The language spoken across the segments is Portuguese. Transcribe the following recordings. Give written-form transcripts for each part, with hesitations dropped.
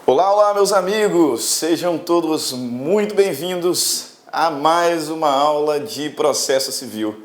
Olá, olá, meus amigos! Sejam todos muito bem-vindos a mais uma aula de processo civil.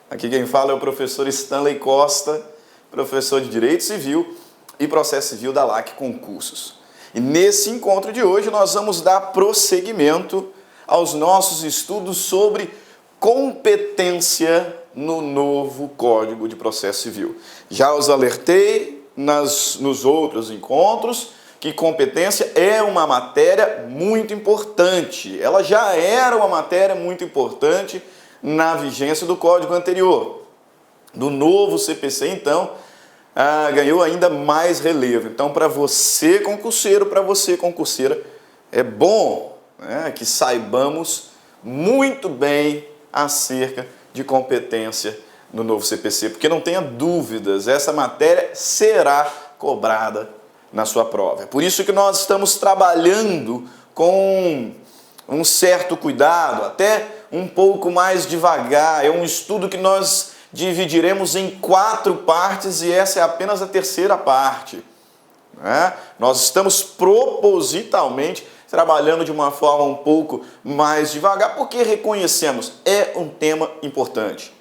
Aqui quem fala é o professor Stanley Costa, professor de Direito Civil e Processo Civil da LAC Concursos. E nesse encontro de hoje nós vamos dar prosseguimento aos nossos estudos sobre competência no novo Código de Processo Civil. Já os alertei nos outros encontros que competência é uma matéria muito importante. Ela já era uma matéria muito importante na vigência do Código anterior. Do novo CPC, então, ganhou ainda mais relevo. Então, para você concurseiro, para você concurseira, é bom, né, que saibamos muito bem acerca de competência no novo CPC, porque não tenha dúvidas, essa matéria será cobrada na sua prova. É por isso que nós estamos trabalhando com um certo cuidado, até um pouco mais devagar. É um estudo que nós dividiremos em 4 partes e essa é apenas a terceira parte, né? Nós estamos propositalmente trabalhando de uma forma um pouco mais devagar, porque reconhecemos, é um tema importante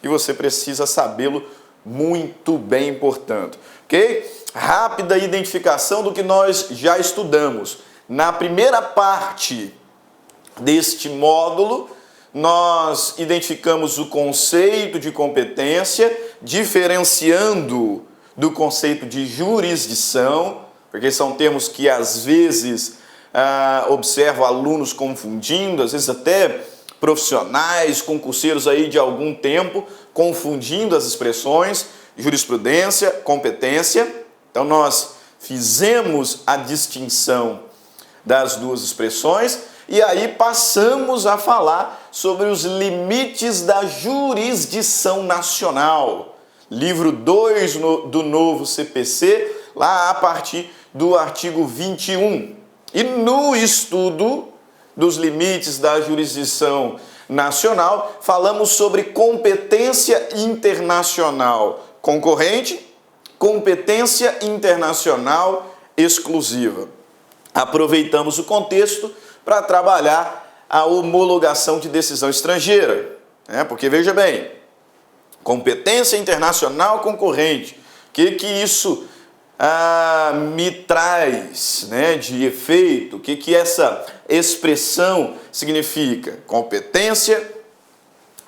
e você precisa sabê-lo muito bem, portanto, ok? Rápida identificação do que nós já estudamos. Na primeira parte deste módulo, nós identificamos o conceito de competência, diferenciando do conceito de jurisdição, porque são termos que às vezes observo alunos confundindo, às vezes até profissionais, concurseiros aí de algum tempo, confundindo as expressões, jurisprudência, competência. Então, nós fizemos a distinção das duas expressões e aí passamos a falar sobre os limites da jurisdição nacional. Livro 2 do novo CPC, lá a partir do artigo 21. E no estudo dos limites da jurisdição nacional, falamos sobre competência internacional concorrente, competência internacional exclusiva. Aproveitamos o contexto para trabalhar a homologação de decisão estrangeira, né? Porque veja bem, competência internacional concorrente, o que isso me traz, né, de efeito? O que essa expressão significa? Competência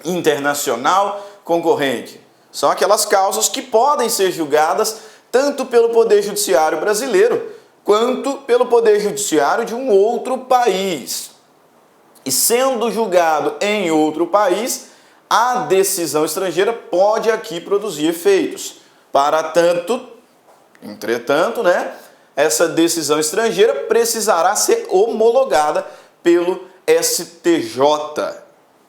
internacional concorrente. São aquelas causas que podem ser julgadas tanto pelo Poder Judiciário brasileiro quanto pelo Poder Judiciário de um outro país. E sendo julgado em outro país, a decisão estrangeira pode aqui produzir efeitos. Entretanto, né, essa decisão estrangeira precisará ser homologada pelo STJ.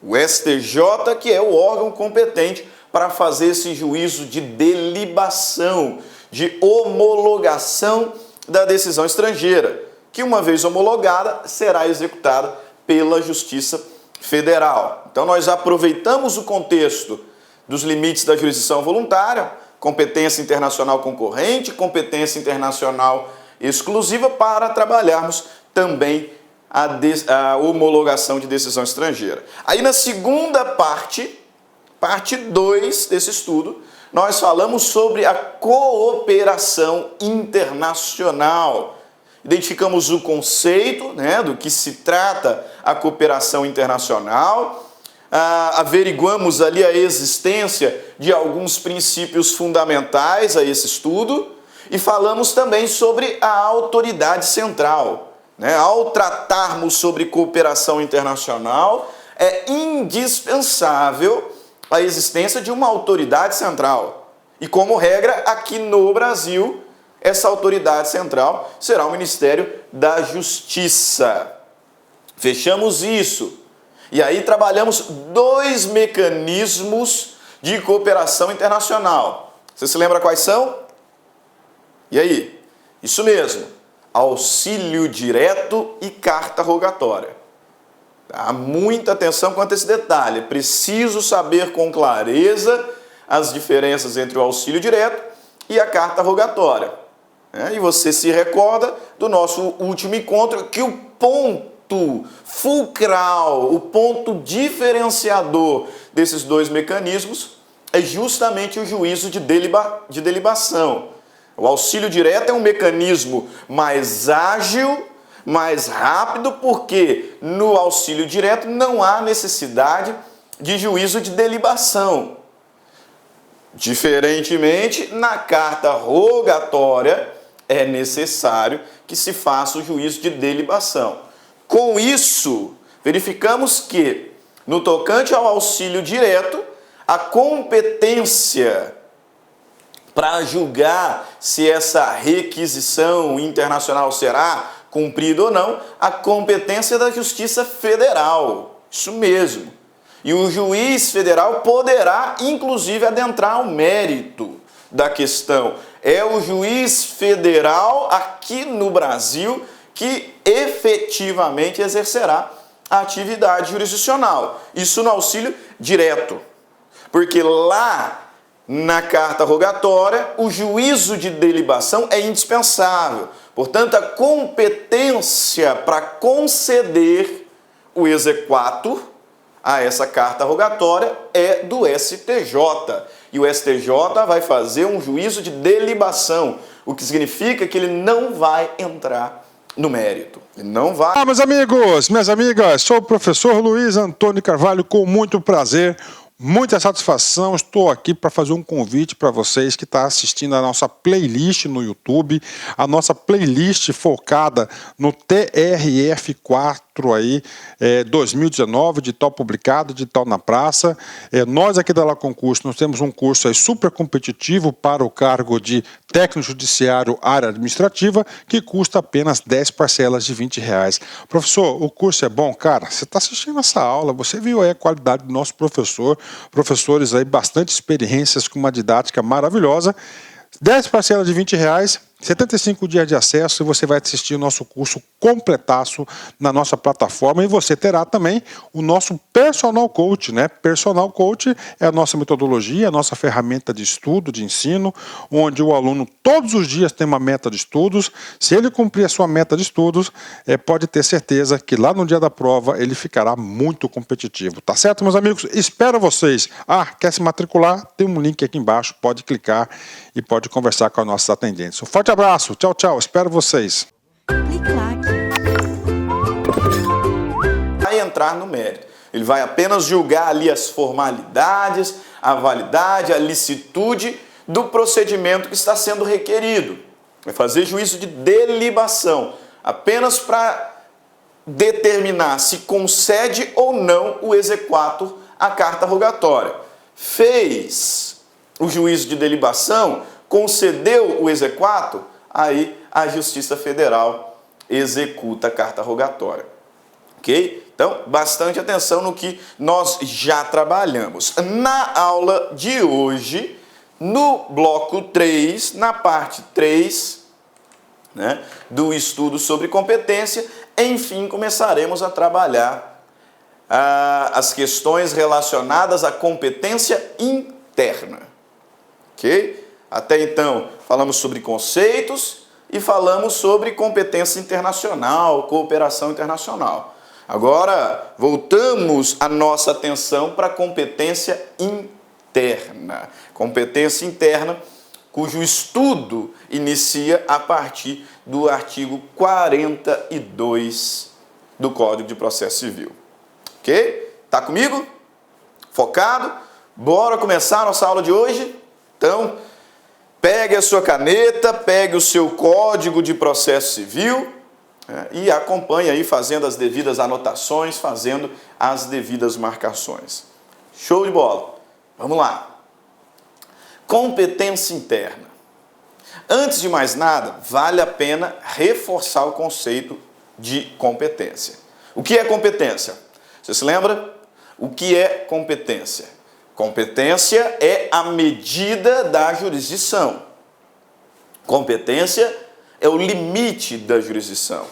O STJ, que é o órgão competente para fazer esse juízo de delibação, de homologação da decisão estrangeira, que uma vez homologada, será executada pela Justiça Federal. Então nós aproveitamos o contexto dos limites da jurisdição voluntária, competência internacional concorrente, competência internacional exclusiva, para trabalharmos também a homologação de decisão estrangeira. Aí na segunda parte 2 desse estudo, nós falamos sobre a cooperação internacional. Identificamos o conceito, né, do que se trata a cooperação internacional, averiguamos ali a existência de alguns princípios fundamentais a esse estudo e falamos também sobre a autoridade central, né? Ao tratarmos sobre cooperação internacional, é indispensável a existência de uma autoridade central. E como regra, aqui no Brasil, essa autoridade central será o Ministério da Justiça. Fechamos isso. E aí trabalhamos 2 mecanismos de cooperação internacional. Você se lembra quais são? E aí? Isso mesmo. Auxílio direto e carta rogatória. Tá? Muita atenção quanto a esse detalhe. É preciso saber com clareza as diferenças entre o auxílio direto e a carta rogatória. E você se recorda do nosso último encontro que o ponto fulcral, o ponto diferenciador desses dois mecanismos é justamente o juízo de delibação. O auxílio direto é um mecanismo mais ágil, mais rápido, porque no auxílio direto não há necessidade de juízo de delibação. Diferentemente, na carta rogatória é necessário que se faça o juízo de delibação. Com isso, verificamos que, no tocante ao auxílio direto, a competência para julgar se essa requisição internacional será cumprida ou não, a competência da Justiça Federal. Isso mesmo. E o juiz federal poderá, inclusive, adentrar ao mérito da questão. É o juiz federal aqui no Brasil que efetivamente exercerá a atividade jurisdicional. Isso no auxílio direto. Porque lá na carta rogatória, o juízo de delibação é indispensável. Portanto, a competência para conceder o exequatur a essa carta rogatória é do STJ. E o STJ vai fazer um juízo de delibação, o que significa que ele não vai entrar no mérito. Ele não vai... Olá, meus amigos, minhas amigas, sou o professor Luiz Antônio Carvalho, com muito prazer, muita satisfação, estou aqui para fazer um convite para vocês que estão assistindo a nossa playlist no YouTube, a nossa playlist focada no TRF4 aí, 2019, de tal publicado, de tal na praça. Nós aqui da La Concurso, nós temos um curso aí super competitivo para o cargo de técnico judiciário área administrativa, que custa apenas 10 parcelas de R$20. Professor, o curso é bom? Cara, você está assistindo essa aula, você viu aí a qualidade do nosso professor, professores aí bastante experiências com uma didática maravilhosa. 10 parcelas de R$20, 75 dias de acesso, e você vai assistir o nosso curso completaço na nossa plataforma, e você terá também o nosso Personal Coach, né? Personal Coach é a nossa metodologia, a nossa ferramenta de estudo, de ensino, onde o aluno todos os dias tem uma meta de estudos. Se ele cumprir a sua meta de estudos, pode ter certeza que lá no dia da prova ele ficará muito competitivo, tá certo, meus amigos? Espero vocês. Quer se matricular? Tem um link aqui embaixo, pode clicar e pode conversar com as nossas atendentes. Um forte abraço, tchau, tchau, espero vocês. Vai entrar no mérito. Ele vai apenas julgar ali as formalidades, a validade, a licitude do procedimento que está sendo requerido. Vai fazer juízo de delibação, apenas para determinar se concede ou não o exequatur à carta rogatória. Fez o juízo de delibação, concedeu o exequatur, aí a Justiça Federal executa a carta rogatória. Ok? Então, bastante atenção no que nós já trabalhamos. Na aula de hoje, no bloco 3, na parte 3, né, do estudo sobre competência, enfim, começaremos a trabalhar as questões relacionadas à competência interna. Ok? Até então, falamos sobre conceitos e falamos sobre competência internacional, cooperação internacional. Agora, voltamos a nossa atenção para a competência interna. Competência interna, cujo estudo inicia a partir do artigo 42 do Código de Processo Civil. Ok? Tá comigo? Focado? Bora começar a nossa aula de hoje? Então, pegue a sua caneta, pegue o seu Código de Processo Civil e acompanhe aí fazendo as devidas anotações, fazendo as devidas marcações. Show de bola! Vamos lá. Competência interna. Antes de mais nada, vale a pena reforçar o conceito de competência. O que é competência? Você se lembra? O que é competência? Competência é a medida da jurisdição. Competência é o limite da jurisdição.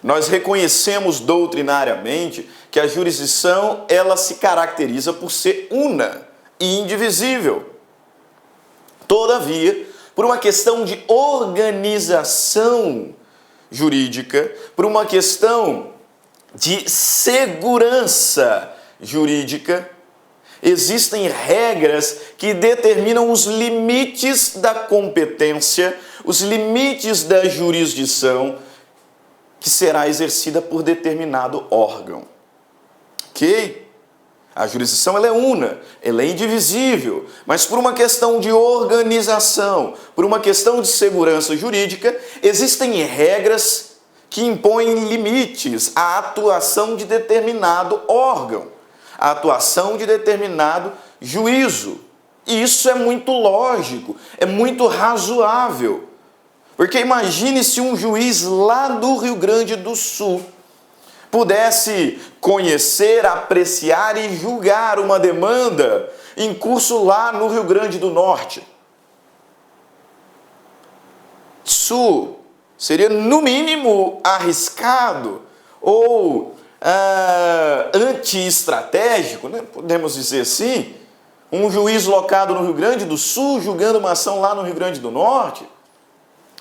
Nós reconhecemos doutrinariamente que a jurisdição ela se caracteriza por ser una e indivisível. Todavia, por uma questão de organização jurídica, por uma questão de segurança jurídica, existem regras que determinam os limites da competência, os limites da jurisdição que será exercida por determinado órgão. Ok? A jurisdição ela é una, ela é indivisível, mas por uma questão de organização, por uma questão de segurança jurídica, existem regras que impõem limites à atuação de determinado órgão, à atuação de determinado juízo. E isso é muito lógico, é muito razoável. Porque imagine se um juiz lá do Rio Grande do Sul pudesse conhecer, apreciar e julgar uma demanda em curso lá no Rio Grande do Norte. Isso seria, no mínimo, arriscado ou anti-estratégico, né? Podemos dizer assim, um juiz locado no Rio Grande do Sul julgando uma ação lá no Rio Grande do Norte.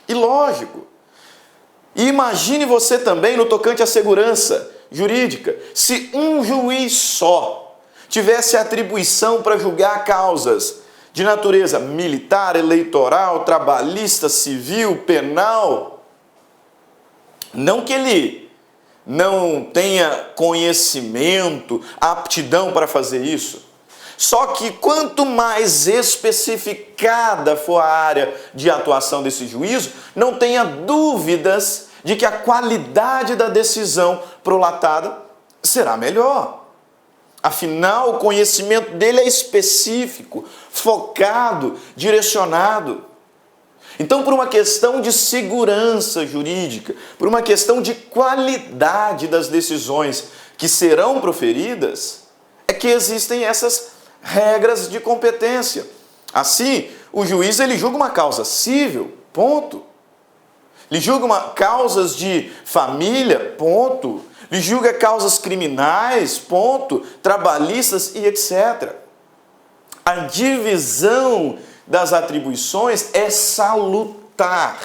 Ilógico. E imagine você também no tocante à segurança jurídica, se um juiz só tivesse atribuição para julgar causas de natureza militar, eleitoral, trabalhista, civil, penal, não que ele não tenha conhecimento, aptidão para fazer isso, só que quanto mais especificada for a área de atuação desse juízo, não tenha dúvidas de que a qualidade da decisão prolatada será melhor. Afinal, o conhecimento dele é específico, focado, direcionado. Então, por uma questão de segurança jurídica, por uma questão de qualidade das decisões que serão proferidas, é que existem essas regras de competência. Assim, o juiz ele julga uma causa civil, ponto. Ele julga causas de família, ponto. Ele julga causas criminais, ponto. Trabalhistas e etc. A divisão das atribuições é salutar.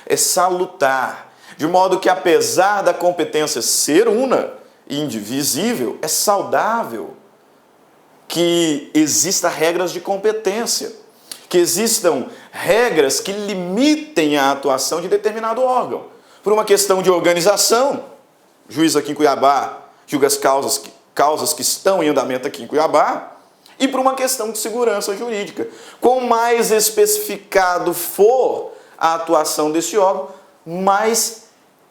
É salutar. De modo que, apesar da competência ser una e indivisível, é saudável que existam regras de competência, que existam regras que limitem a atuação de determinado órgão. Por uma questão de organização, o juiz aqui em Cuiabá julga as causas que estão em andamento aqui em Cuiabá, e por uma questão de segurança jurídica. Quanto mais especificado for a atuação desse órgão, mais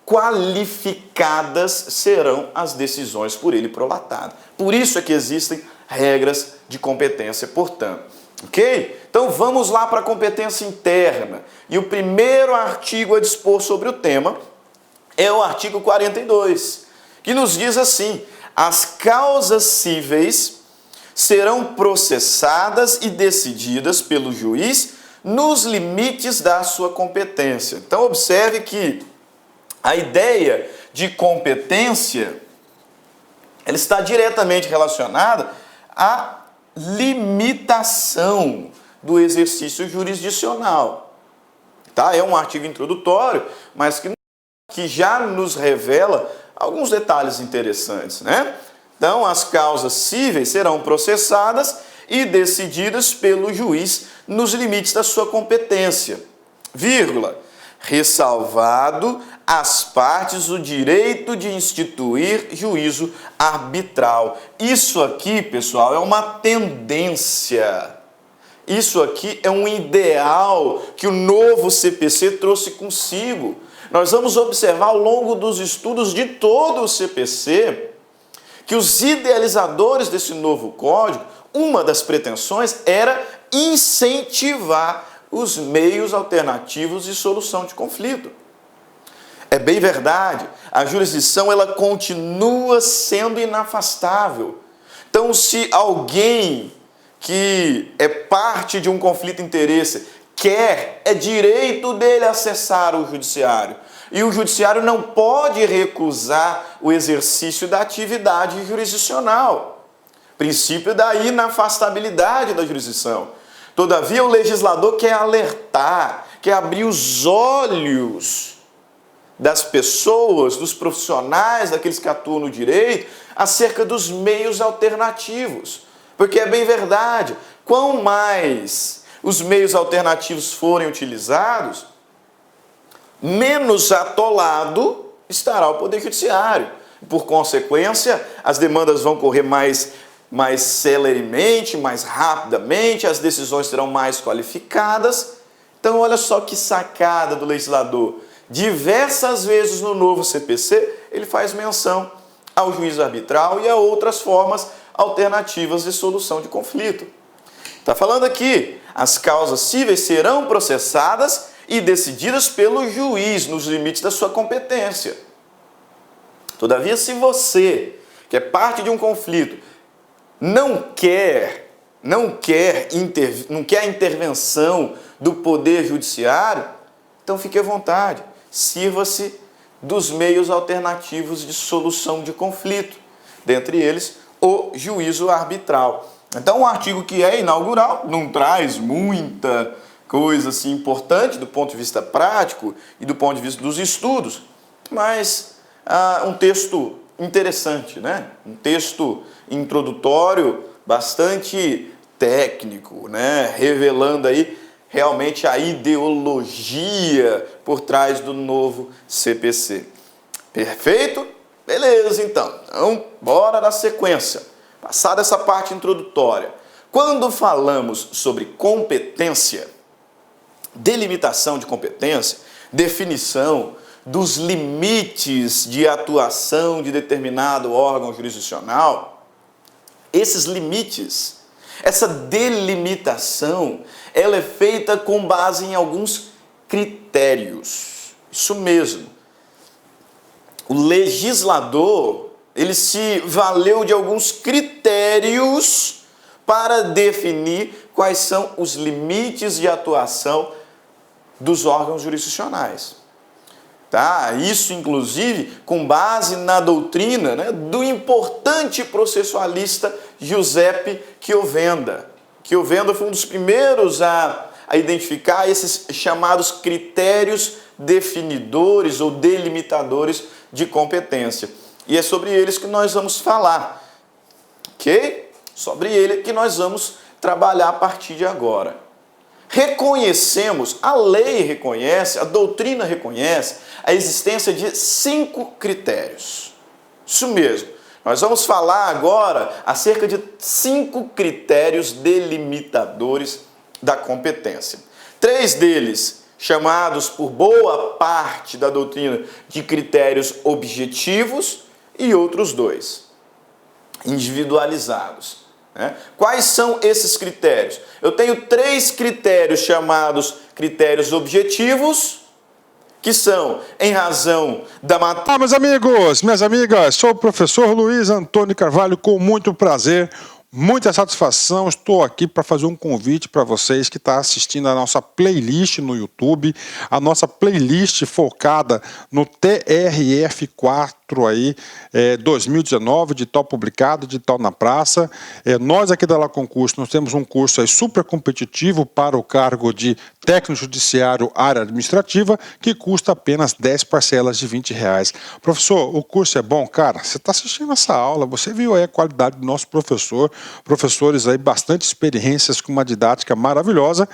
qualificadas serão as decisões por ele prolatadas. Por isso é que existem regras de competência, portanto. Ok? Então vamos lá para a competência interna. E o primeiro artigo a dispor sobre o tema é o artigo 42, que nos diz assim: as causas cíveis serão processadas e decididas pelo juiz nos limites da sua competência. Então observe que a ideia de competência ela está diretamente relacionada à limitação do exercício jurisdicional. Tá? É um artigo introdutório, mas que já nos revela alguns detalhes interessantes, né? Então, as causas cíveis serão processadas e decididas pelo juiz nos limites da sua competência, vírgula, ressalvado às partes o direito de instituir juízo arbitral. Isso aqui, pessoal, é uma tendência. Isso aqui é um ideal que o novo CPC trouxe consigo. Nós vamos observar ao longo dos estudos de todo o CPC que os idealizadores desse novo código, uma das pretensões era incentivar os meios alternativos de solução de conflito. É bem verdade, a jurisdição ela continua sendo inafastável. Então, se alguém que é parte de um conflito de interesse quer, é direito dele acessar o judiciário. E o judiciário não pode recusar o exercício da atividade jurisdicional. Princípio da inafastabilidade da jurisdição. Todavia, o legislador quer alertar, quer abrir os olhos das pessoas, dos profissionais, daqueles que atuam no direito, acerca dos meios alternativos. Porque é bem verdade, quanto mais os meios alternativos forem utilizados, menos atolado estará o Poder Judiciário. Por consequência, as demandas vão correr mais celeremente, mais rapidamente, as decisões serão mais qualificadas. Então, olha só que sacada do legislador. Diversas vezes no novo CPC, ele faz menção ao juízo arbitral e a outras formas alternativas de solução de conflito. Está falando aqui, as causas cíveis serão processadas e decididas pelo juiz nos limites da sua competência. Todavia, se você, que é parte de um conflito, não quer a intervenção do Poder Judiciário, então fique à vontade, sirva-se dos meios alternativos de solução de conflito, dentre eles o juízo arbitral. Então, um artigo que é inaugural, não traz muita coisa assim importante do ponto de vista prático e do ponto de vista dos estudos, mas um texto interessante, né? Um texto introdutório bastante técnico, né? Revelando aí realmente a ideologia por trás do novo CPC. Perfeito? Beleza, então. Então, bora na sequência. Passada essa parte introdutória. Quando falamos sobre competência, delimitação de competência, definição dos limites de atuação de determinado órgão jurisdicional, esses limites, essa delimitação, ela é feita com base em alguns critérios. Isso mesmo. O legislador, ele se valeu de alguns critérios para definir quais são os limites de atuação dos órgãos jurisdicionais. Tá? Isso, inclusive, com base na doutrina, né, do importante processualista Giuseppe Chiovenda. Chiovenda foi um dos primeiros a identificar esses chamados critérios definidores ou delimitadores de competência. E é sobre eles que nós vamos falar, ok? Sobre ele que nós vamos trabalhar a partir de agora. Reconhecemos, a lei reconhece, a doutrina reconhece a existência de 5 critérios. Isso mesmo. Nós vamos falar agora acerca de 5 critérios delimitadores da competência. 3 deles, chamados por boa parte da doutrina de critérios objetivos, e outros 2, individualizados. Quais são esses critérios? Eu tenho 3 critérios chamados critérios objetivos, que são em razão da matéria... Meus amigos, minhas amigas, sou o professor Luiz Antônio Carvalho, com muito prazer, muita satisfação, estou aqui para fazer um convite para vocês que estão assistindo a nossa playlist no YouTube, a nossa playlist focada no TRF4 aí, 2019, de tal publicado, de tal na praça. Nós aqui da La Concurso, nós temos um curso aí super competitivo para o cargo de técnico judiciário área administrativa, que custa apenas 10 parcelas de R$20. Professor, o curso é bom? Cara, você está assistindo essa aula, você viu aí a qualidade do nosso professor, professores aí bastante experiências com uma didática maravilhosa.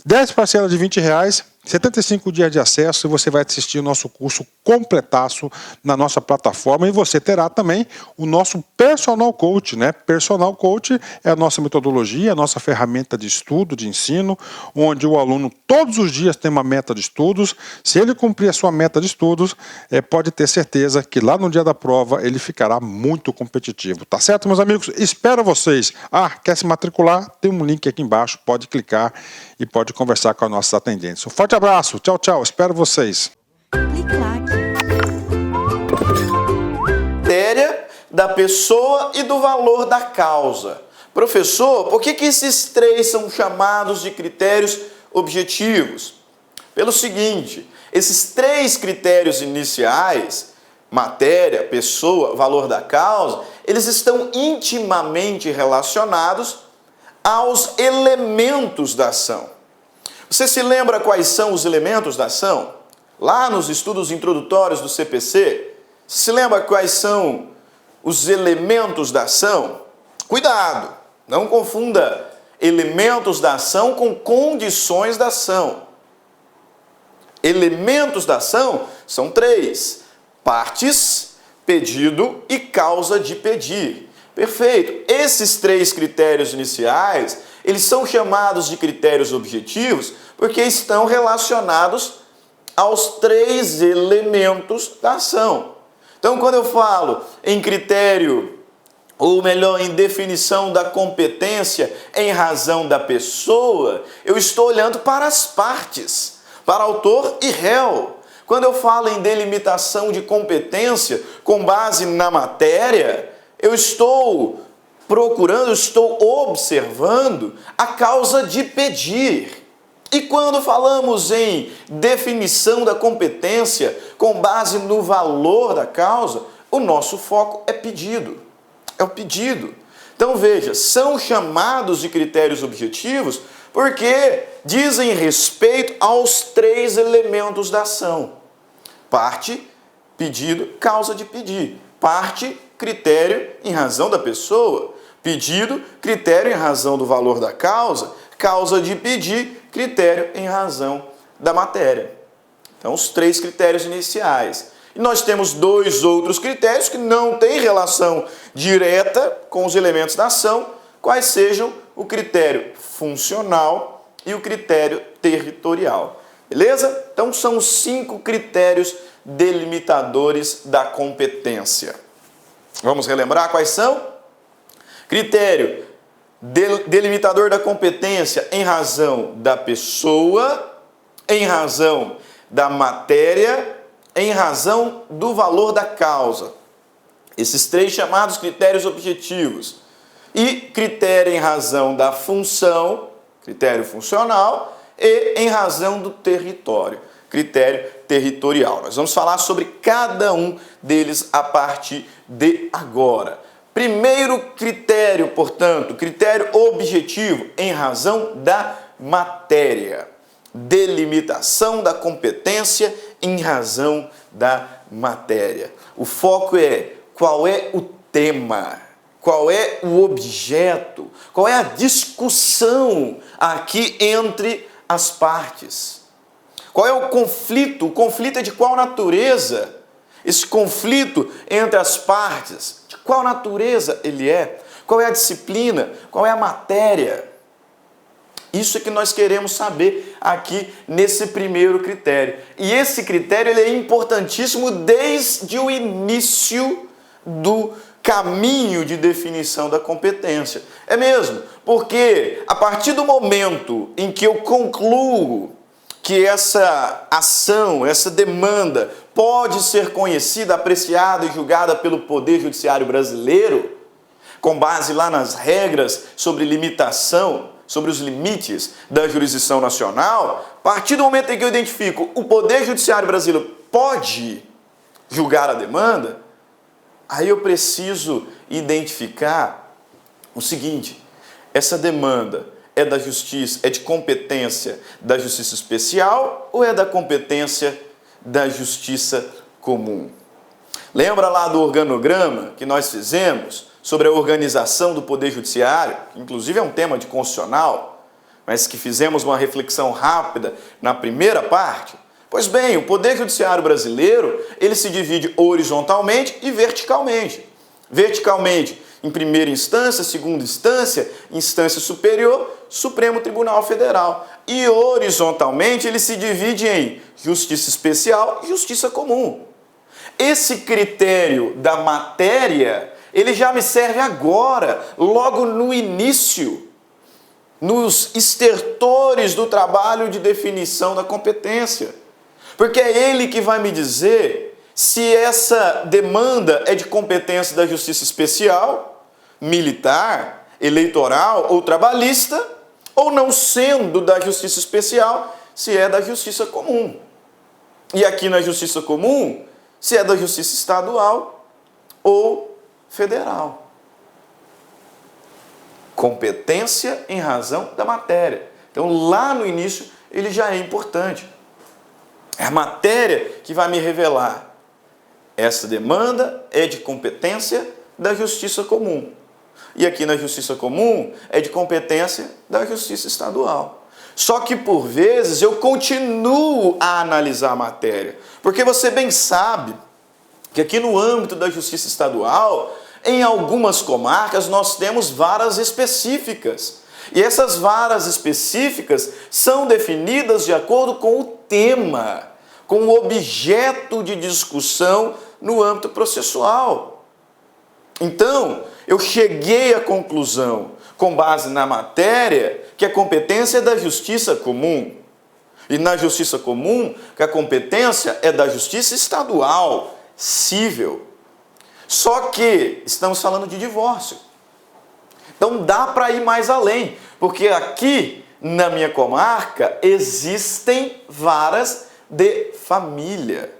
10 parcelas de R$20, 75 dias de acesso, e você vai assistir o nosso curso completaço na nossa plataforma, e você terá também o nosso Personal Coach, né? Personal Coach é a nossa metodologia, a nossa ferramenta de estudo, de ensino, onde o aluno todos os dias tem uma meta de estudos. Se ele cumprir a sua meta de estudos, pode ter certeza que lá no dia da prova ele ficará muito competitivo. Tá certo, meus amigos? Espero vocês. Quer se matricular? Tem um link aqui embaixo, pode clicar e pode conversar com as nossas atendentes. Um forte abraço, tchau, tchau, espero vocês. Matéria da pessoa e do valor da causa. Professor, por que esses 3 são chamados de critérios objetivos? Pelo seguinte, esses 3 critérios iniciais, matéria, pessoa, valor da causa, eles estão intimamente relacionados aos elementos da ação. Você se lembra quais são os elementos da ação? Lá nos estudos introdutórios do CPC, você se lembra quais são os elementos da ação? Cuidado, não confunda elementos da ação com condições da ação. Elementos da ação são 3: partes, pedido e causa de pedir. Perfeito. Esses 3 critérios iniciais, eles são chamados de critérios objetivos porque estão relacionados aos 3 elementos da ação. Então, quando eu falo em critério, ou melhor, em definição da competência em razão da pessoa, eu estou olhando para as partes, para autor e réu. Quando eu falo em delimitação de competência com base na matéria, eu estou procurando, eu estou observando a causa de pedir. E quando falamos em definição da competência com base no valor da causa, o nosso foco é pedido. É o pedido. Então veja, são chamados de critérios objetivos porque dizem respeito aos 3 elementos da ação: parte, pedido, causa de pedir. Parte, critério em razão da pessoa. Pedido, critério em razão do valor da causa. Causa de pedir, critério em razão da matéria. Então, os 3 critérios iniciais. E nós temos 2 outros critérios que não têm relação direta com os elementos da ação, quais sejam o critério funcional e o critério territorial. Beleza? Então, são os 5 critérios delimitadores da competência. Vamos relembrar quais são? Critério delimitador da competência em razão da pessoa, em razão da matéria, em razão do valor da causa. Esses 3 chamados critérios objetivos. E critério em razão da função, critério funcional, e em razão do território, critério territorial. Nós vamos falar sobre cada um deles a partir de agora. Primeiro critério, portanto, critério objetivo em razão da matéria. Delimitação da competência em razão da matéria. O foco é qual é o tema, qual é o objeto, qual é a discussão aqui entre as partes. Qual é o conflito? O conflito é de qual natureza? Esse conflito entre as partes, de qual natureza ele é? Qual é a disciplina? Qual é a matéria? Isso é que nós queremos saber aqui nesse primeiro critério. E esse critério ele é importantíssimo desde o início do caminho de definição da competência. É mesmo, porque a partir do momento em que eu concluo que essa ação, essa demanda pode ser conhecida, apreciada e julgada pelo Poder Judiciário brasileiro, com base lá nas regras sobre limitação, sobre os limites da jurisdição nacional, a partir do momento em que eu identifico o Poder Judiciário brasileiro pode julgar a demanda, aí eu preciso identificar o seguinte: essa demanda é da justiça, é de competência da justiça especial ou é da competência da justiça comum? Lembra lá do organograma que nós fizemos sobre a organização do Poder Judiciário, que inclusive é um tema de constitucional, mas que fizemos uma reflexão rápida na primeira parte? Pois bem, o Poder Judiciário brasileiro, ele se divide horizontalmente e verticalmente. Verticalmente, em primeira instância, segunda instância, instância superior, Supremo Tribunal Federal. E horizontalmente, ele se divide em justiça especial e justiça comum. Esse critério da matéria, ele já me serve agora, logo no início, nos estertores do trabalho de definição da competência. Porque é ele que vai me dizer se essa demanda é de competência da justiça especial, militar, eleitoral ou trabalhista, ou não sendo da justiça especial, se é da justiça comum. E aqui na justiça comum, se é da justiça estadual ou federal. Competência em razão da matéria. Então, lá no início, ele já é importante. É a matéria que vai me revelar. Essa demanda é de competência da justiça comum. E aqui na justiça comum é de competência da justiça estadual. Só que, por vezes, eu continuo a analisar a matéria. Porque você bem sabe que aqui no âmbito da justiça estadual, em algumas comarcas, nós temos varas específicas. E essas varas específicas são definidas de acordo com o tema, com o objeto de discussão no âmbito processual. Então, eu cheguei à conclusão, com base na matéria, que a competência é da justiça comum. E na justiça comum, que a competência é da justiça estadual, cível. Só que estamos falando de divórcio. Então dá para ir mais além, porque aqui na minha comarca existem varas de família.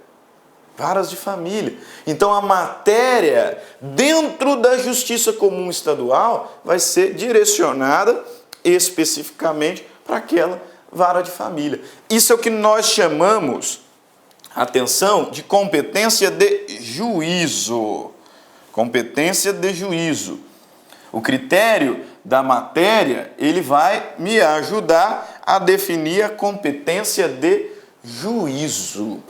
Varas de família. Então a matéria dentro da justiça comum estadual vai ser direcionada especificamente para aquela vara de família. Isso é o que nós chamamos, atenção, de competência de juízo. Competência de juízo. O critério da matéria, ele vai me ajudar a definir a competência de juízo.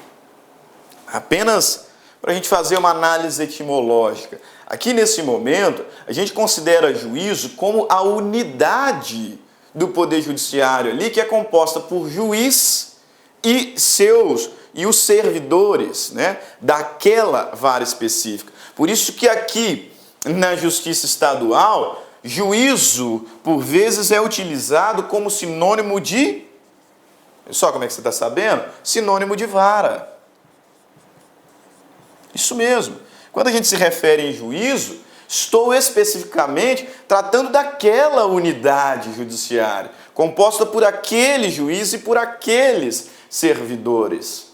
Apenas para a gente fazer uma análise etimológica. Aqui nesse momento, a gente considera juízo como a unidade do Poder Judiciário ali, que é composta por juiz e os servidores, né, daquela vara específica. Por isso que aqui na Justiça Estadual, juízo, por vezes, é utilizado como sinônimo de... Só como é que você está sabendo? Sinônimo de vara. Isso mesmo. Quando a gente se refere em juízo, estou especificamente tratando daquela unidade judiciária, composta por aquele juiz e por aqueles servidores.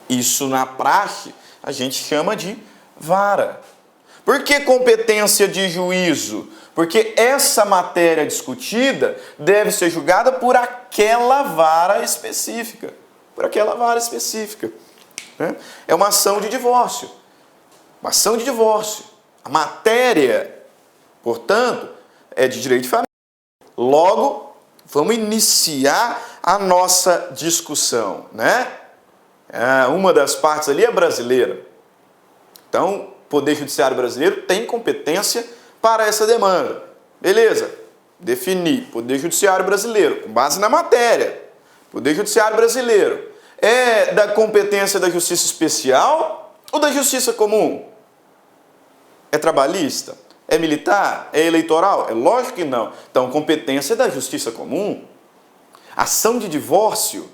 Isso na praxe a gente chama de vara. Por que competência de juízo? Porque essa matéria discutida deve ser julgada por aquela vara específica. Por aquela vara específica. É uma ação de divórcio. Uma ação de divórcio. A matéria, portanto, é de direito de família. Logo, vamos iniciar a nossa discussão, né? Uma das partes ali é brasileira. Então, o Poder Judiciário brasileiro tem competência para essa demanda. Beleza, definir Poder Judiciário brasileiro, com base na matéria. Poder Judiciário brasileiro é da competência da Justiça Especial ou da Justiça Comum? É trabalhista? É militar? É eleitoral? É lógico que não. Então, competência é da Justiça Comum. Ação de divórcio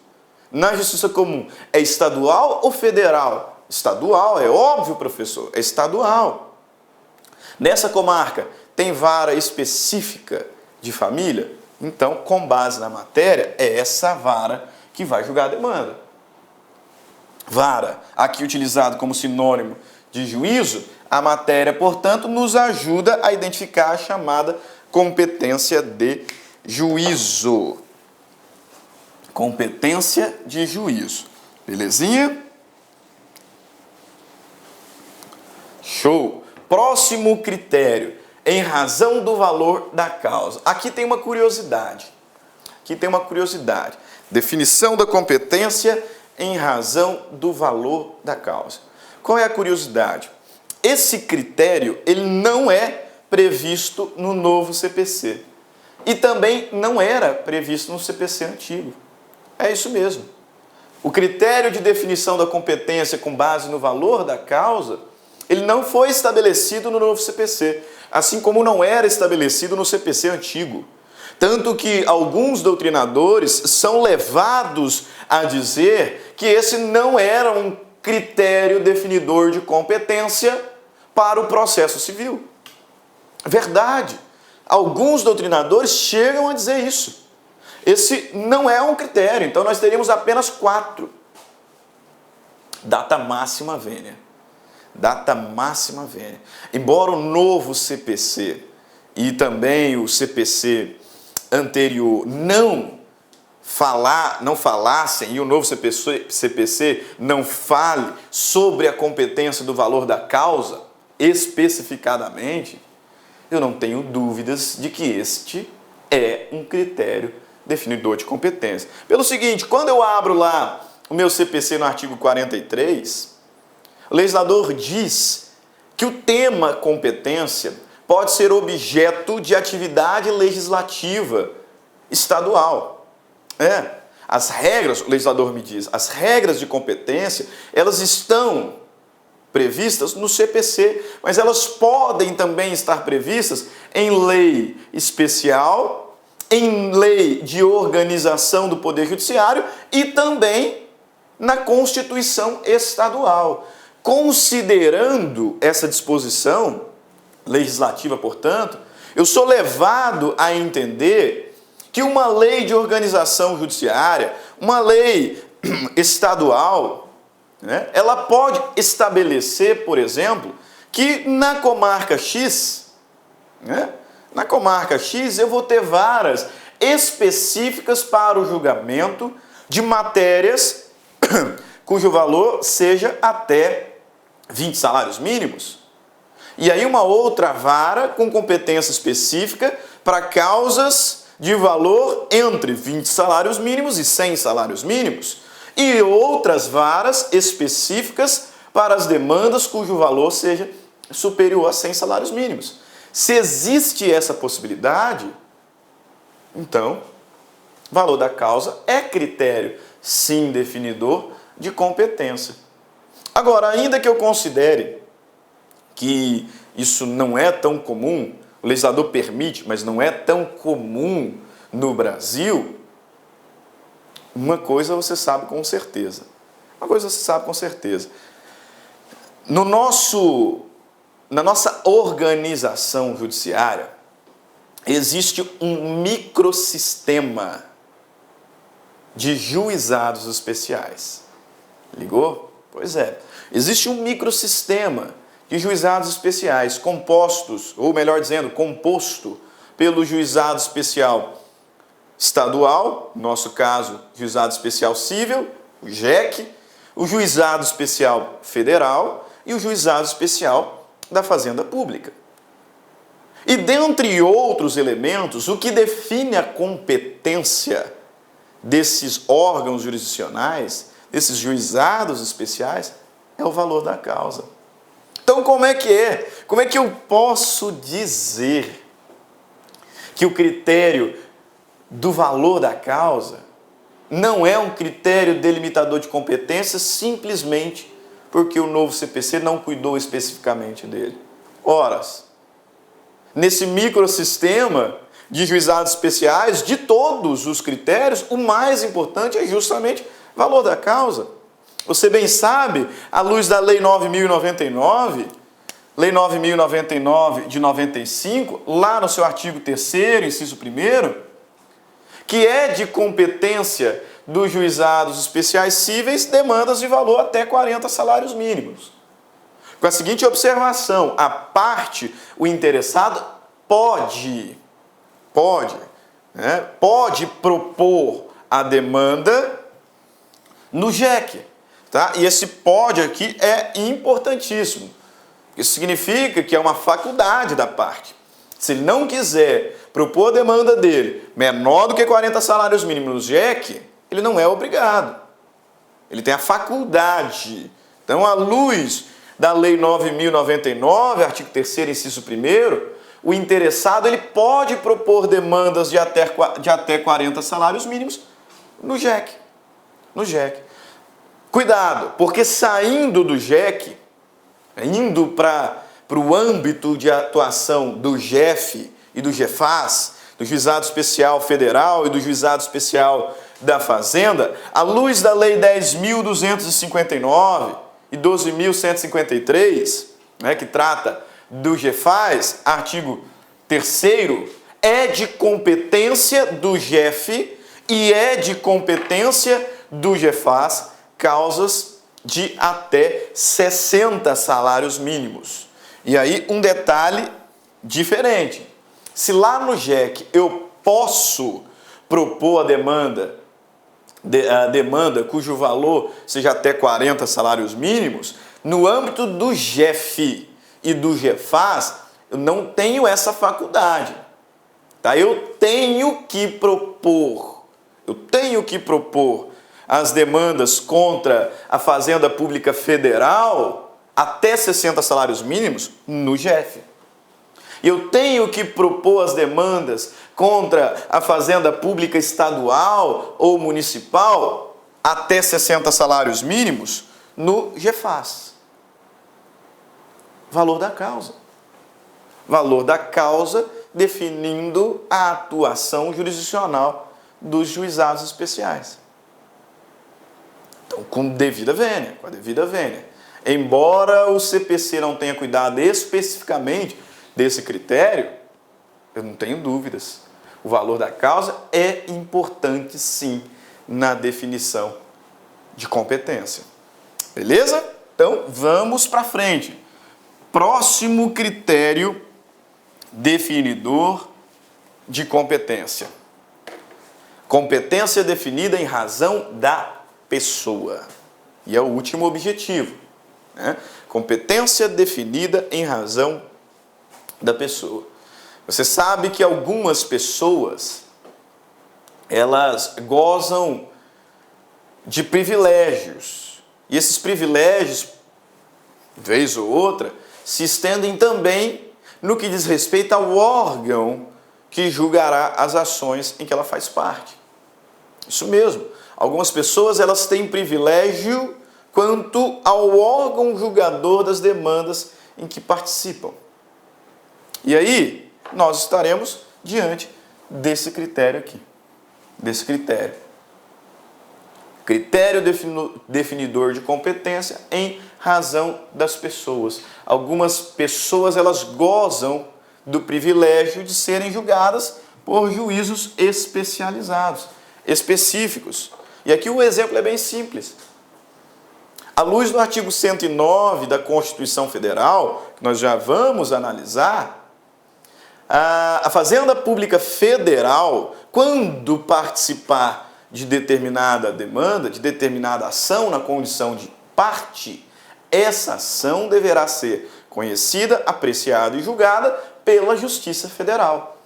na Justiça Comum é estadual ou federal? Estadual, é óbvio, professor, é estadual. Nessa comarca tem vara específica de família? Então, com base na matéria, é essa vara que vai julgar a demanda. Vara, aqui utilizado como sinônimo de juízo, a matéria, portanto, nos ajuda a identificar a chamada competência de juízo. Competência de juízo. Belezinha? Show! Próximo critério, em razão do valor da causa. Aqui tem uma curiosidade. Definição da competência em razão do valor da causa. Qual é a curiosidade? Esse critério, ele não é previsto no novo CPC. E também não era previsto no CPC antigo. É isso mesmo. O critério de definição da competência com base no valor da causa, ele não foi estabelecido no novo CPC, assim como não era estabelecido no CPC antigo. Tanto que alguns doutrinadores são levados a dizer que esse não era um critério definidor de competência para o processo civil. Verdade. Alguns doutrinadores chegam a dizer isso. Esse não é um critério, então nós teríamos apenas 4. Data máxima vênia. data máxima vênia. Embora o novo CPC e também o CPC anterior não falassem, e o novo CPC não fale sobre a competência do valor da causa especificadamente, eu não tenho dúvidas de que este é um critério definidor de competência. Pelo seguinte, quando eu abro lá o meu CPC no artigo 43, o legislador diz que o tema competência pode ser objeto de atividade legislativa estadual. As regras, o legislador me diz, as regras de competência, elas estão previstas no CPC, mas elas podem também estar previstas em lei especial, em lei de organização do Poder Judiciário e também na Constituição Estadual. Considerando essa disposição legislativa, portanto, eu sou levado a entender que uma lei de organização judiciária, uma lei estadual, ela pode estabelecer, por exemplo, que na comarca X, na comarca X eu vou ter varas específicas para o julgamento de matérias cujo valor seja até 20 salários mínimos. E aí uma outra vara com competência específica para causas de valor entre 20 salários mínimos e 100 salários mínimos. E outras varas específicas para as demandas cujo valor seja superior a 100 salários mínimos. Se existe essa possibilidade, então, valor da causa é critério, sim, definidor de competência. Agora, ainda que eu considere que isso não é tão comum, o legislador permite, mas não é tão comum no Brasil, uma coisa você sabe com certeza. Na nossa organização judiciária, existe um microsistema de juizados especiais. Ligou? Pois é. Existe um microsistema de juizados especiais compostos, ou melhor dizendo, composto pelo juizado especial estadual, no nosso caso, juizado especial civil, o JEC, o juizado especial federal e o juizado especial da Fazenda Pública. E dentre outros elementos, o que define a competência desses órgãos jurisdicionais, desses juizados especiais, é o valor da causa. Então, como é que é? Como é que eu posso dizer que o critério do valor da causa não é um critério delimitador de competência simplesmente porque o novo CPC não cuidou especificamente dele? Horas. Nesse microsistema de juizados especiais, de todos os critérios, o mais importante é justamente valor da causa. Você bem sabe, à luz da Lei 9.099, Lei 9.099 de 95, lá no seu artigo 3º, inciso 1º, que é de competência dos juizados especiais cíveis, demandas de valor até 40 salários mínimos. Com a seguinte observação, a parte, o interessado, pode propor a demanda no JEC. Tá? E esse pode aqui é importantíssimo. Isso significa que é uma faculdade da parte. Se ele não quiser propor a demanda dele menor do que 40 salários mínimos no JEC, ele não é obrigado. Ele tem a faculdade. Então, à luz da Lei 9.099, artigo 3º, inciso 1º, o interessado ele pode propor demandas de até 40 salários mínimos no JEC. Cuidado, porque saindo do JEC, indo para o âmbito de atuação do JEF e do JEFAS, do Juizado Especial Federal e do Juizado Especial da Fazenda, à luz da Lei 10.259 e 12.153, que trata do JEFAS, artigo 3º, é de competência do JEF e é de competência do JEFAS causas de até 60 salários mínimos. E aí um detalhe diferente. Se lá no JEC eu posso propor a demanda cujo valor seja até 40 salários mínimos, no âmbito do GEF e do GEFAS, eu não tenho essa faculdade. Tá? Eu tenho que propor as demandas contra a Fazenda Pública Federal até 60 salários mínimos no GEF. Eu tenho que propor as demandas contra a Fazenda Pública Estadual ou Municipal até 60 salários mínimos no GEFAS. Valor da causa. Valor da causa definindo a atuação jurisdicional dos juizados especiais. Então, com a devida vênia. Embora o CPC não tenha cuidado especificamente desse critério, eu não tenho dúvidas. O valor da causa é importante, sim, na definição de competência. Beleza? Então, vamos para frente. Próximo critério definidor de competência. Competência definida em razão da pessoa. E é o último objetivo, né? Competência definida em razão da pessoa. Você sabe que algumas pessoas, elas gozam de privilégios. E esses privilégios, vez ou outra, se estendem também no que diz respeito ao órgão que julgará as ações em que ela faz parte. Isso mesmo. Algumas pessoas, elas têm privilégio quanto ao órgão julgador das demandas em que participam. E aí, nós estaremos diante desse critério aqui. Desse critério. Critério definidor de competência em razão das pessoas. Algumas pessoas, elas gozam do privilégio de serem julgadas por juízos especializados, específicos. E aqui o exemplo é bem simples. À luz do artigo 109 da Constituição Federal, que nós já vamos analisar, a Fazenda Pública Federal, quando participar de determinada demanda, de determinada ação na condição de parte, essa ação deverá ser conhecida, apreciada e julgada pela Justiça Federal.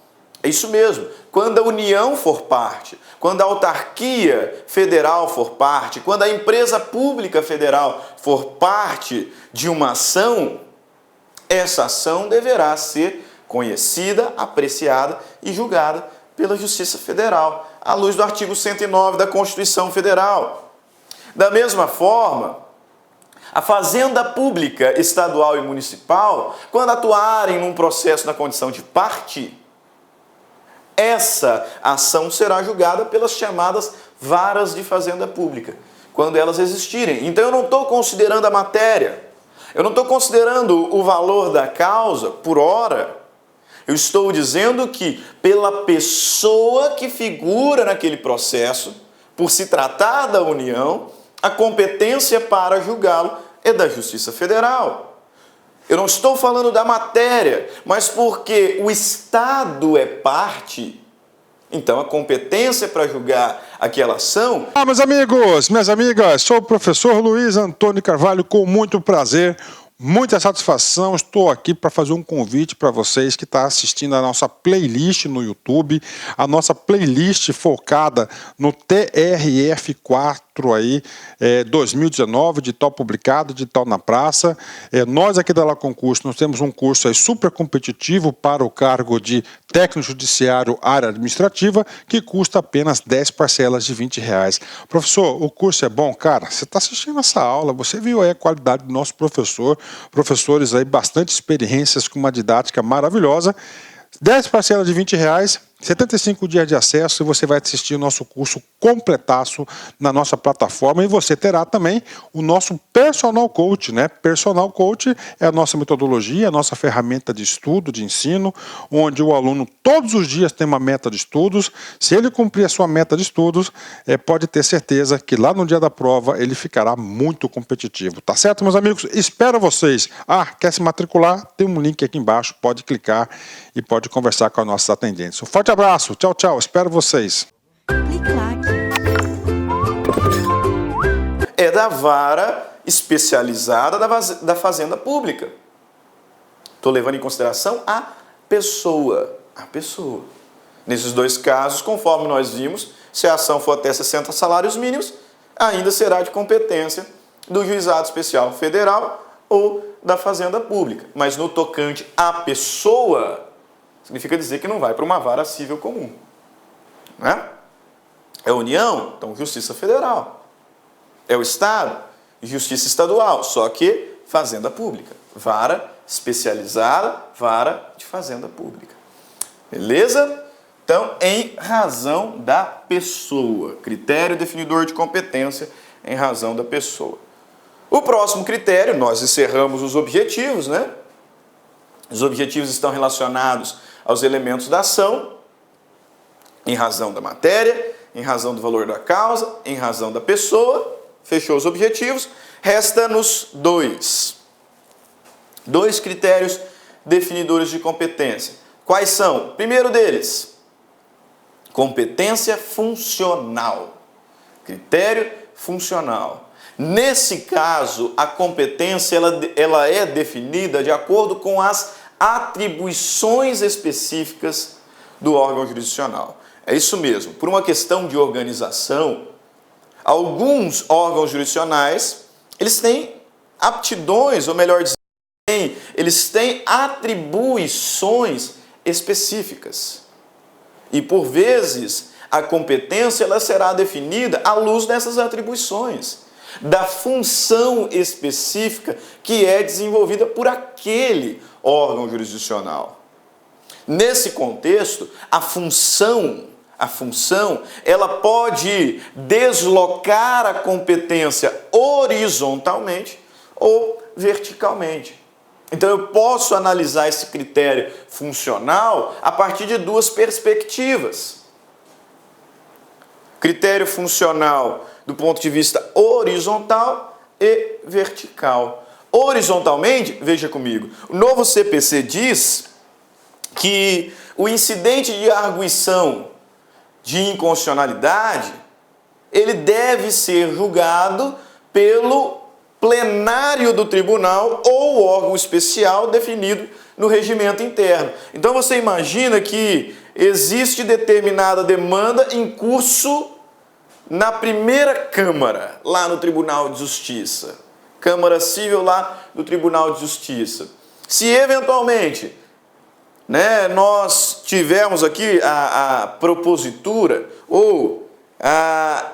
É isso mesmo. Quando a União for parte, quando a autarquia federal for parte, quando a empresa pública federal for parte de uma ação, essa ação deverá ser conhecida, apreciada e julgada pela Justiça Federal, à luz do artigo 109 da Constituição Federal. Da mesma forma, a Fazenda Pública Estadual e Municipal, quando atuarem num processo na condição de parte, essa ação será julgada pelas chamadas varas de fazenda pública, quando elas existirem. Então eu não estou considerando a matéria, eu não estou considerando o valor da causa por hora. Eu estou dizendo que pela pessoa que figura naquele processo, por se tratar da União, a competência para julgá-lo é da Justiça Federal. Eu não estou falando da matéria, mas porque o Estado é parte, então a competência para julgar aquela ação... Meus amigos, minhas amigas, sou o professor Luiz Antônio Carvalho, com muito prazer, muita satisfação, estou aqui para fazer um convite para vocês que estão assistindo a nossa playlist no YouTube, a nossa playlist focada no TRF4 aí, 2019, de tal publicado, de tal na praça. Nós aqui da La Concurso, nós temos um curso aí super competitivo para o cargo de técnico judiciário área administrativa, que custa apenas 10 parcelas de R$20. Professor, o curso é bom? Cara, você está assistindo essa aula, você viu aí a qualidade do nosso professor, professores aí bastante experiências com uma didática maravilhosa. 10 parcelas de R$20, 75 dias de acesso e você vai assistir o nosso curso completaço na nossa plataforma e você terá também o nosso Personal Coach, né? Personal Coach é a nossa metodologia, a nossa ferramenta de estudo, de ensino, onde o aluno todos os dias tem uma meta de estudos. Se ele cumprir a sua meta de estudos, pode ter certeza que lá no dia da prova ele ficará muito competitivo. Tá certo, meus amigos? Espero vocês. Quer se matricular? Tem um link aqui embaixo, pode clicar e pode conversar com os nossos atendentes. Um forte abraço, tchau, tchau, espero vocês. É da vara especializada da Fazenda Pública. Estou levando em consideração a pessoa. A pessoa. Nesses dois casos, conforme nós vimos, se a ação for até 60 salários mínimos, ainda será de competência do Juizado Especial Federal ou da Fazenda Pública. Mas no tocante à pessoa, significa dizer que não vai para uma vara civil comum. Né? É a União, então Justiça Federal. É o Estado, Justiça Estadual, só que Fazenda Pública. Vara especializada, vara de Fazenda Pública. Beleza? Então, em razão da pessoa. Critério definidor de competência em razão da pessoa. O próximo critério, nós encerramos os objetivos, né? Os objetivos estão relacionados aos elementos da ação, em razão da matéria, em razão do valor da causa, em razão da pessoa. Fechou os objetivos. Resta-nos dois critérios definidores de competência. Quais são? Primeiro deles, competência funcional. Critério funcional. Nesse caso, a competência ela é definida de acordo com as atribuições específicas do órgão jurisdicional. É isso mesmo. Por uma questão de organização, alguns órgãos jurisdicionais, eles têm aptidões, ou melhor dizendo, eles têm atribuições específicas. E, por vezes, a competência ela será definida à luz dessas atribuições, da função específica que é desenvolvida por aquele órgão jurisdicional. Nesse contexto, a função, ela pode deslocar a competência horizontalmente ou verticalmente. Então, eu posso analisar esse critério funcional a partir de duas perspectivas. Critério funcional do ponto de vista horizontal e vertical. Horizontalmente, veja comigo, o novo CPC diz que o incidente de arguição de inconstitucionalidade, ele deve ser julgado pelo plenário do tribunal ou órgão especial definido no regimento interno. Então você imagina que existe determinada demanda em curso na primeira Câmara, lá no Tribunal de Justiça. Câmara Civil lá do Tribunal de Justiça. Se eventualmente nós tivermos aqui a propositura ou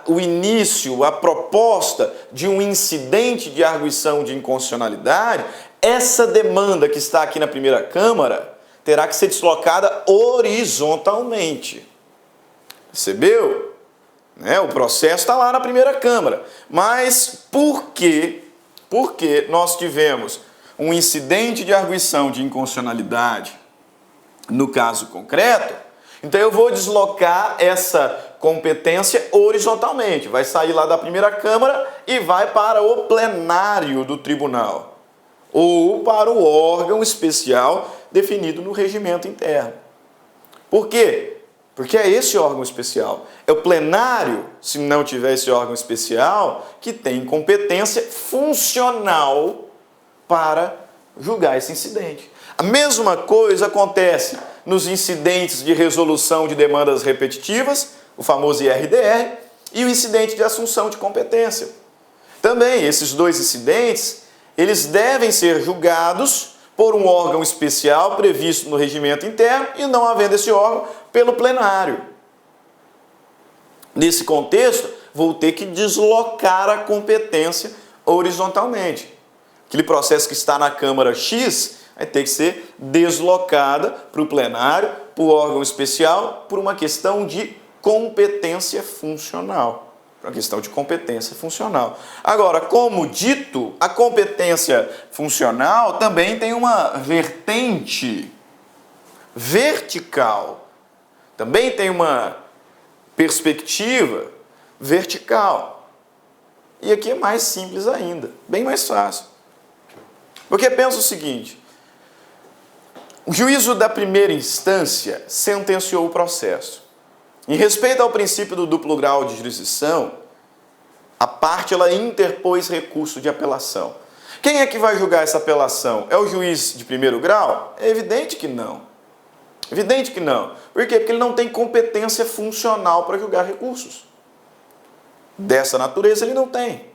o início, a proposta de um incidente de arguição de inconstitucionalidade, essa demanda que está aqui na primeira Câmara terá que ser deslocada horizontalmente. Percebeu? O processo está lá na primeira Câmara. Mas por que nós tivemos um incidente de arguição de inconstitucionalidade no caso concreto? Então eu vou deslocar essa competência horizontalmente. Vai sair lá da primeira Câmara e vai para o plenário do tribunal. Ou para o órgão especial definido no regimento interno. Por quê? Porque é esse órgão especial. É o plenário, se não tiver esse órgão especial, que tem competência funcional para julgar esse incidente. A mesma coisa acontece nos incidentes de resolução de demandas repetitivas, o famoso IRDR, e o incidente de assunção de competência. Também, esses dois incidentes, eles devem ser julgados por um órgão especial previsto no regimento interno e, não havendo esse órgão, pelo plenário. Nesse contexto, vou ter que deslocar a competência horizontalmente. Aquele processo que está na Câmara X vai ter que ser deslocada para o plenário, para o órgão especial, por uma questão de competência funcional. Uma questão de competência funcional. Agora, como dito, a competência funcional também tem uma vertente vertical. Também tem uma perspectiva vertical. E aqui é mais simples ainda, bem mais fácil. Porque pensa o seguinte: o juízo da primeira instância sentenciou o processo. Em respeito ao princípio do duplo grau de jurisdição, a parte ela interpôs recurso de apelação. Quem é que vai julgar essa apelação? É o juiz de primeiro grau? É evidente que não. Evidente que não. Por quê? Porque ele não tem competência funcional para julgar recursos. Dessa natureza ele não tem.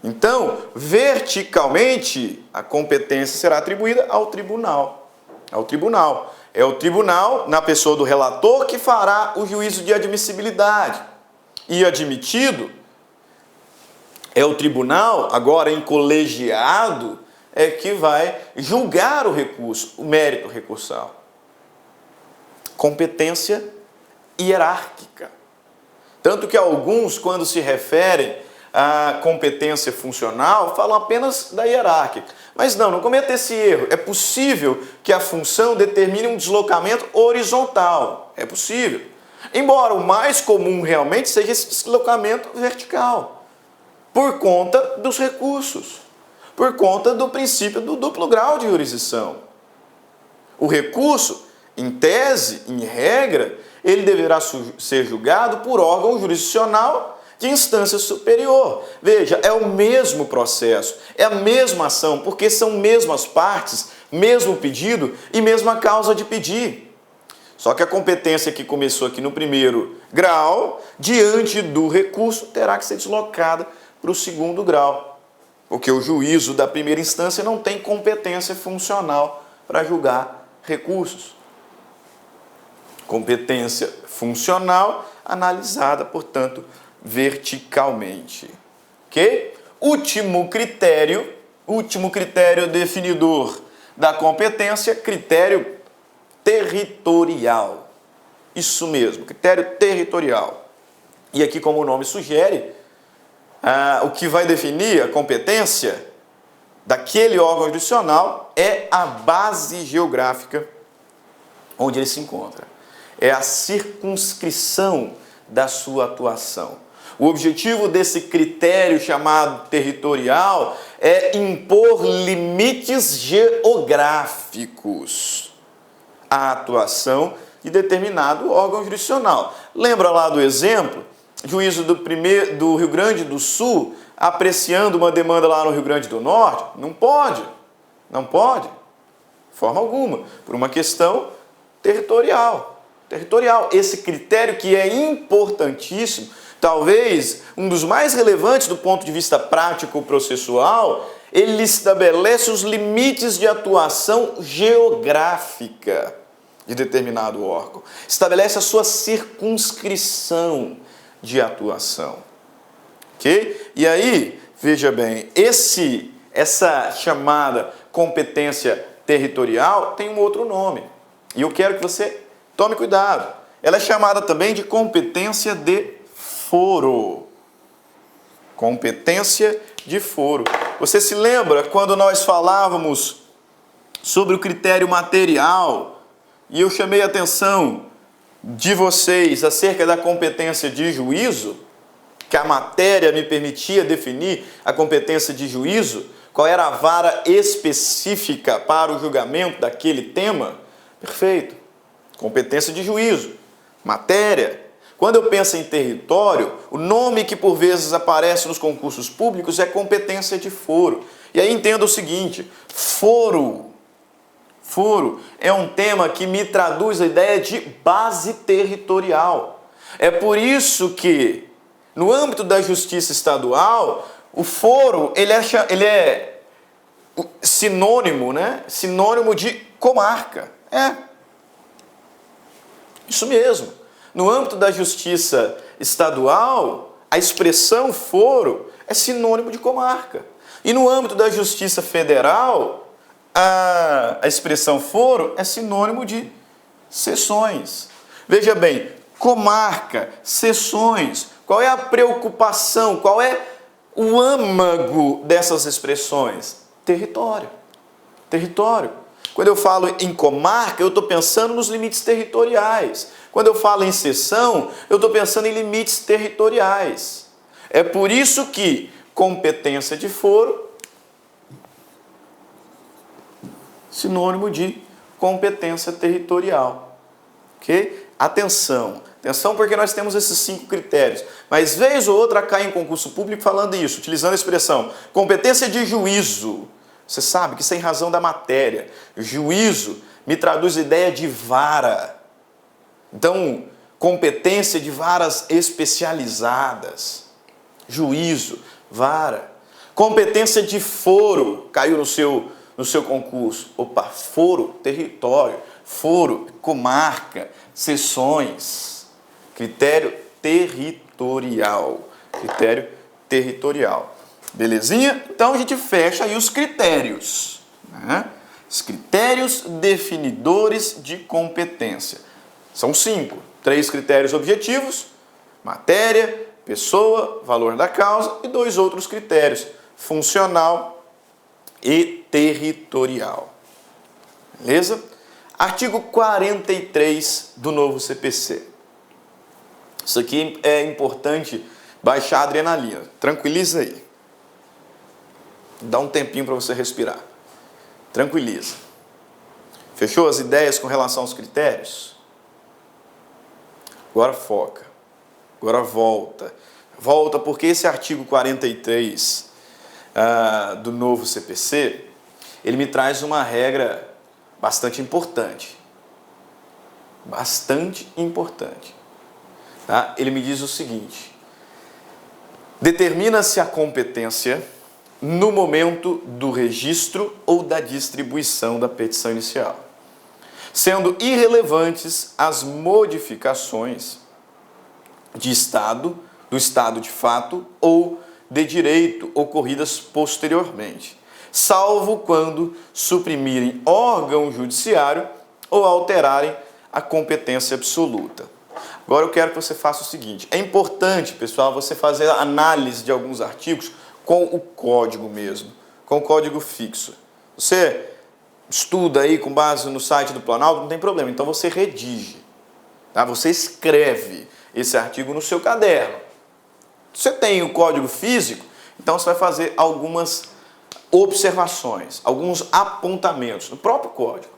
Então, verticalmente, a competência será atribuída ao tribunal. Ao tribunal. É o tribunal, na pessoa do relator, que fará o juízo de admissibilidade. E admitido, é o tribunal, agora em colegiado, é que vai julgar o recurso, o mérito recursal. Competência hierárquica. Tanto que alguns, quando se referem à competência funcional, falam apenas da hierárquica. Mas não cometa esse erro. É possível que a função determine um deslocamento horizontal. É possível. Embora o mais comum realmente seja esse deslocamento vertical. Por conta dos recursos. Por conta do princípio do duplo grau de jurisdição. O recurso, em tese, em regra, ele deverá ser julgado por órgão jurisdicional de instância superior. Veja, é o mesmo processo, é a mesma ação, porque são mesmas partes, mesmo pedido e mesma causa de pedir. Só que a competência que começou aqui no primeiro grau, diante do recurso, terá que ser deslocada para o segundo grau, porque o juízo da primeira instância não tem competência funcional para julgar recursos. Competência funcional analisada, portanto, verticalmente. Ok? Último critério definidor da competência, critério territorial. Isso mesmo, critério territorial. E aqui, como o nome sugere, o que vai definir a competência daquele órgão jurisdicional é a base geográfica onde ele se encontra. É a circunscrição da sua atuação. O objetivo desse critério chamado territorial é impor limites geográficos à atuação de determinado órgão jurisdicional. Lembra lá do exemplo? Juízo do Rio Grande do Sul apreciando uma demanda lá no Rio Grande do Norte? Não pode. Não pode. De forma alguma. Por uma questão territorial. Esse critério que é importantíssimo, talvez um dos mais relevantes do ponto de vista prático processual, ele estabelece os limites de atuação geográfica de determinado órgão. Estabelece a sua circunscrição de atuação. Ok? E aí, veja bem, essa chamada competência territorial tem um outro nome. E eu quero que você tome cuidado. Ela é chamada também de competência de foro. Competência de foro. Você se lembra quando nós falávamos sobre o critério material e eu chamei a atenção de vocês acerca da competência de juízo, que a matéria me permitia definir a competência de juízo, qual era a vara específica para o julgamento daquele tema? Perfeito. Competência de juízo, matéria. Quando eu penso em território, o nome que por vezes aparece nos concursos públicos é competência de foro. E aí entenda o seguinte, foro é um tema que me traduz a ideia de base territorial. É por isso que, no âmbito da justiça estadual, o foro ele é sinônimo, né? Sinônimo de comarca. Isso mesmo. No âmbito da justiça estadual, a expressão foro é sinônimo de comarca. E no âmbito da justiça federal, a expressão foro é sinônimo de seções. Veja bem, comarca, seções, qual é a preocupação, qual é o âmago dessas expressões? Território. Território. Quando eu falo em comarca, eu estou pensando nos limites territoriais. Quando eu falo em seção, eu estou pensando em limites territoriais. É por isso que competência de foro, sinônimo de competência territorial. Ok? Atenção. Atenção porque nós temos esses 5 critérios. Mas vez ou outra cai em concurso público falando isso, utilizando a expressão competência de juízo. Você sabe que sem razão da matéria. Juízo me traduz a ideia de vara. Então, competência de varas especializadas. Juízo, vara. Competência de foro, caiu no seu concurso. Opa, foro, território. Foro, comarca, seções. Critério territorial. Critério territorial. Belezinha? Então a gente fecha aí os critérios. Né? Os critérios definidores de competência. São 5. 3 critérios objetivos: matéria, pessoa, valor da causa, e 2 outros critérios: funcional e territorial. Beleza? Artigo 43 do novo CPC. Isso aqui é importante baixar a adrenalina. Tranquiliza aí. Dá um tempinho para você respirar. Tranquiliza. Fechou as ideias com relação aos critérios? Agora foca. Agora volta. Volta porque esse artigo 43 do novo CPC, ele me traz uma regra bastante importante. Bastante importante. Tá? Ele me diz o seguinte: determina-se a competência no momento do registro ou da distribuição da petição inicial, sendo irrelevantes as modificações de estado, do estado de fato ou de direito ocorridas posteriormente, salvo quando suprimirem órgão judiciário ou alterarem a competência absoluta. Agora eu quero que você faça o seguinte: é importante, pessoal, você fazer a análise de alguns artigos com o código mesmo, com o código fixo. Você estuda aí com base no site do Planalto, não tem problema, então você redige, tá? Você escreve esse artigo no seu caderno. Você tem o código físico, então você vai fazer algumas observações, alguns apontamentos no próprio código.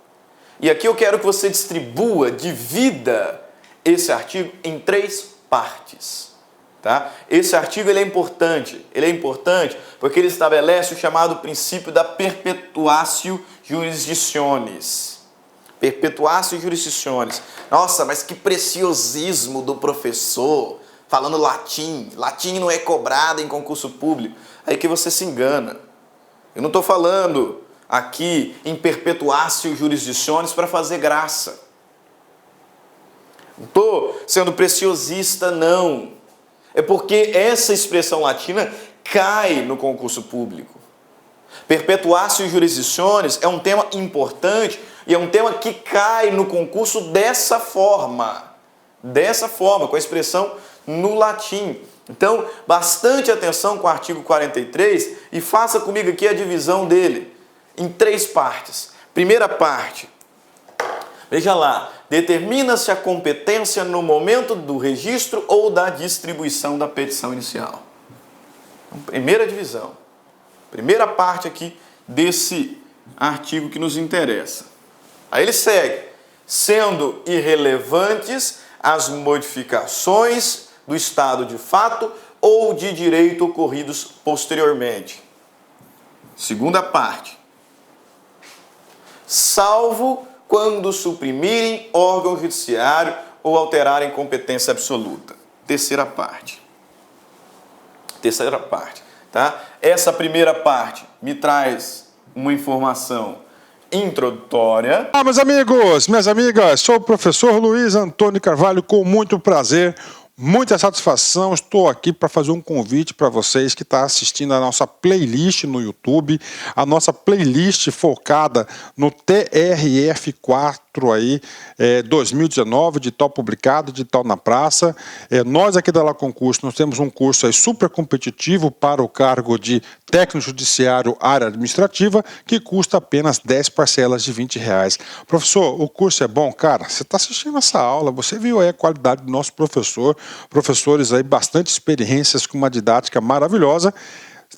E aqui eu quero que você distribua, divida esse artigo em 3 partes. Tá? Esse artigo ele é importante porque ele estabelece o chamado princípio da perpetuatio jurisdictionis. Perpetuatio jurisdictionis. Nossa, mas que preciosismo do professor, falando latim. Latim não é cobrado em concurso público. Aí que você se engana. Eu não estou falando aqui em perpetuatio jurisdictionis para fazer graça. Não estou sendo preciosista, não. É porque essa expressão latina cai no concurso público. Perpetuatio jurisdictionis é um tema importante e é um tema que cai no concurso dessa forma, com a expressão no latim. Então, bastante atenção com o artigo 43 e faça comigo aqui a divisão dele em 3 partes. Primeira parte, veja lá, determina-se a competência no momento do registro ou da distribuição da petição inicial. Então, primeira divisão, primeira parte aqui desse artigo que nos interessa. Aí ele segue: sendo irrelevantes as modificações do estado de fato ou de direito ocorridos posteriormente. Segunda parte, salvo quando suprimirem órgão judiciário ou alterarem competência absoluta. Terceira parte. Tá? Essa primeira parte me traz uma informação introdutória. Meus amigos, minhas amigas, sou o professor Luiz Antônio Carvalho, com muito prazer, Muita satisfação, estou aqui para fazer um convite para vocês que estão assistindo a nossa playlist no YouTube, a nossa playlist focada no TRF4 aí, 2019, de tal publicado, de tal na praça. Nós aqui da La Concurso, nós temos um curso aí super competitivo para o cargo de técnico judiciário área administrativa, que custa apenas 10 parcelas de R$20. Professor, o curso é bom? Cara, você está assistindo essa aula, você viu aí a qualidade do nosso professor, professores aí bastante experiências com uma didática maravilhosa.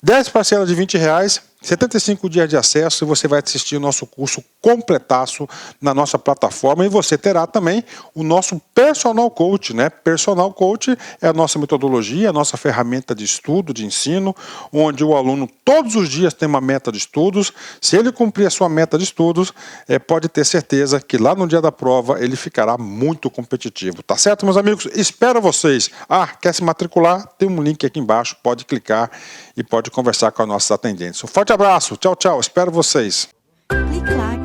10 parcelas de R$20, 75 dias de acesso, e você vai assistir o nosso curso completaço na nossa plataforma, e você terá também o nosso Personal Coach, né? Personal Coach é a nossa metodologia, a nossa ferramenta de estudo, de ensino, onde o aluno todos os dias tem uma meta de estudos. Se ele cumprir a sua meta de estudos, pode ter certeza que lá no dia da prova ele ficará muito competitivo, tá certo, meus amigos? Espero vocês. Quer se matricular? Tem um link aqui embaixo, pode clicar e pode conversar com as nossas atendentes. Um forte abraço, tchau, tchau, espero vocês. Clique lá.